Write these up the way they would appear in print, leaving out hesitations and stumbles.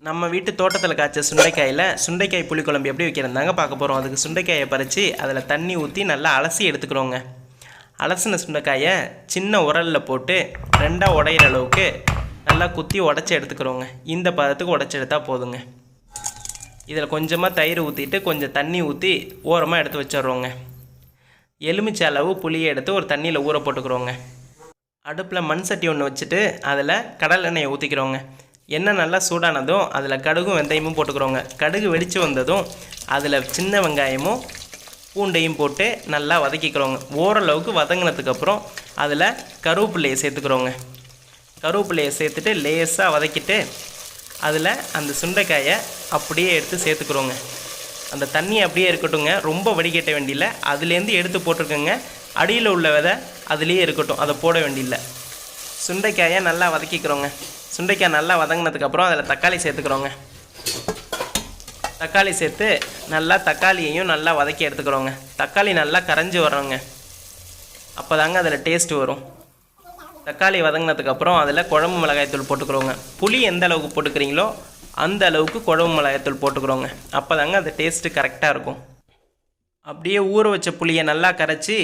நம்ம வீட்டு தோட்டத்தில் காய்ச்ச சுண்டைக்காயில் சுண்டைக்காய் புளிக்குழம்பு எப்படி வைக்கிறதாங்க பார்க்க போகிறோம். அதுக்கு சுண்டைக்காயை பறித்து அதில் தண்ணி ஊற்றி நல்லா அலசி எடுத்துக்கிறோங்க. அலசின சுண்டைக்காயை சின்ன உரலில் போட்டு ரெண்டாக உடையிற அளவுக்கு நல்லா குத்தி உடச்சி எடுத்துக்கிறோங்க. இந்த பதத்துக்கு உடச்சி எடுத்தால் போதுங்க. இதில் கொஞ்சமாக தயிர் ஊற்றிட்டு கொஞ்சம் தண்ணி ஊற்றி ஓரமாக எடுத்து வச்சிட்றோங்க. எலுமிச்சை அளவு புளியை எடுத்து ஒரு தண்ணியில் ஊற போட்டுக்கிறோங்க. அடுப்பில் மண் சட்டி ஒன்று வச்சுட்டு அதில் கடல் எண்ணெயை ஊற்றிக்கிறோங்க. எண்ணெய் நல்லா சூடானதும் அதில் கடுகும் வெந்தயமும் போட்டுக்கிறோங்க. கடுகு வெடித்து வந்ததும் அதில் சின்ன வெங்காயமும் பூண்டையும் போட்டு நல்லா வதக்கிக்கிறோங்க. ஓரளவுக்கு வதங்கினதுக்கப்புறம் அதில் கருவேப்பிலையை சேர்த்துக்கிறோங்க. கருவேப்பிலையை சேர்த்துட்டு லேசாக வதக்கிட்டு அதில் அந்த சுண்டைக்காயை அப்படியே எடுத்து சேர்த்துக்கிறோங்க. அந்த தண்ணி அப்படியே இருக்கட்டுங்க, ரொம்ப வடிகட்ட வேண்டியில்லை. அதுலேருந்து எடுத்து போட்டிருக்கோங்க. அடியில் உள்ள விதை அதுலேயே இருக்கட்டும், அதை போட வேண்டியில்லை. சுண்டைக்காயை நல்லா வதக்கிக்கிறோங்க. சுண்டைக்காய் நல்லா வதங்கினதுக்கப்புறம் அதில் தக்காளி சேர்த்துக்கிறோங்க. தக்காளி சேர்த்து நல்லா தக்காளியையும் நல்லா வதக்கி எடுத்துக்கிறோங்க. தக்காளி நல்லா கரைஞ்சி வரோங்க, அப்போ தாங்க அதில் டேஸ்ட்டு வரும். தக்காளி வதங்கினதுக்கப்புறம் அதில் குழம்பு மிளகாய்த்தூள் போட்டுக்கிறோங்க. புளி எந்த அளவுக்கு போட்டுக்கிறீங்களோ அந்த அளவுக்கு குழம்பு மிளகாய்த்தூள் போட்டுக்கிறோங்க. அப்போ தாங்க அது டேஸ்ட்டு கரெக்டாக இருக்கும். அப்படியே ஊற வச்ச புளியை நல்லா கரைச்சி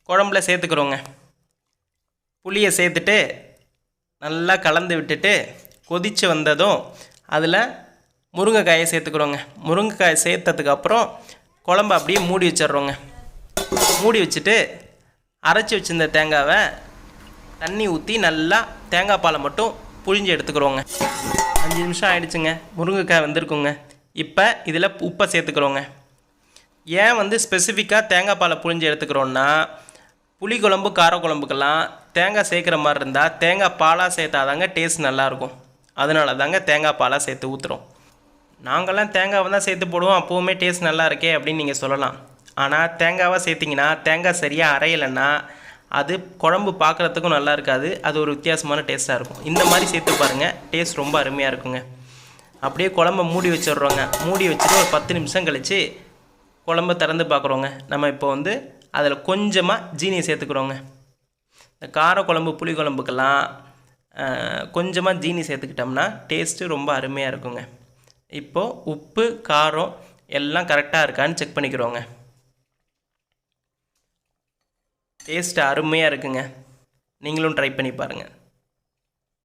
குழம்புல சேர்த்துக்கிறோங்க. புளியை சேர்த்துட்டு நல்லா கலந்து விட்டுட்டு கொதித்து வந்ததும் அதில் முருங்கைக்காயை சேர்த்துக்கிறோங்க. முருங்கைக்காயை சேர்த்ததுக்கப்புறம் குழம்பு அப்படியே மூடி வச்சிட்றோங்க. மூடி வச்சுட்டு அரைச்சி வச்சுருந்த தேங்காவை தண்ணி ஊற்றி நல்லா தேங்காய் பாலை மட்டும் புழிஞ்சு எடுத்துக்கிறோங்க. 5 நிமிஷம் ஆகிடுச்சுங்க. முருங்கைக்காய் வெந்திருக்குங்க. இப்போ இதில் உப்பை சேர்த்துக்கிறோங்க. ஏன் ஸ்பெசிஃபிக்காக தேங்காய் பாலை புழிஞ்சு எடுத்துக்கிறோன்னா, புளிக்குழம்பு காரக்குழம்புக்கெல்லாம் தேங்காய் சேர்க்குற மாதிரி இருந்தால் தேங்காய் பாலாக சேர்த்தாதாங்க டேஸ்ட் நல்லாயிருக்கும். அதனால தாங்க தேங்காய் பாலாக சேர்த்து ஊற்றுறோம். நாங்கள்லாம் தேங்காவை தான் சேர்த்து போடுவோம், அப்போவுமே டேஸ்ட் நல்லா இருக்கே அப்படின்னு நீங்கள் சொல்லலாம். ஆனால் தேங்காவாக சேர்த்திங்கன்னா தேங்காய் சரியாக அரையலைன்னா அது குழம்பு பார்க்குறதுக்கும் நல்லா இருக்காது. அது ஒரு வித்தியாசமான டேஸ்ட்டாக இருக்கும். இந்த மாதிரி சேர்த்து பாருங்கள், டேஸ்ட் ரொம்ப அருமையாக இருக்குங்க. அப்படியே குழம்ப மூடி வச்சிடுறோங்க. மூடி வச்சுட்டு ஒரு 10 நிமிஷம் கழித்து குழம்ப திறந்து பார்க்குறோங்க. நம்ம இப்போ அதில் கொஞ்சமாக ஜீனியை சேர்த்துக்கிறோங்க. இந்த காரக்குழம்பு புளிக்குழம்புக்கெல்லாம் கொஞ்சமாக ஜீனி சேர்த்துக்கிட்டோம்னா டேஸ்ட்டு ரொம்ப அருமையாக இருக்குங்க. இப்போது உப்பு காரம் எல்லாம் கரெக்டாக இருக்கான்னு செக் பண்ணிக்கிறோங்க. டேஸ்ட்டு அருமையாக இருக்குங்க. நீங்களும் ட்ரை பண்ணி பாருங்கள்.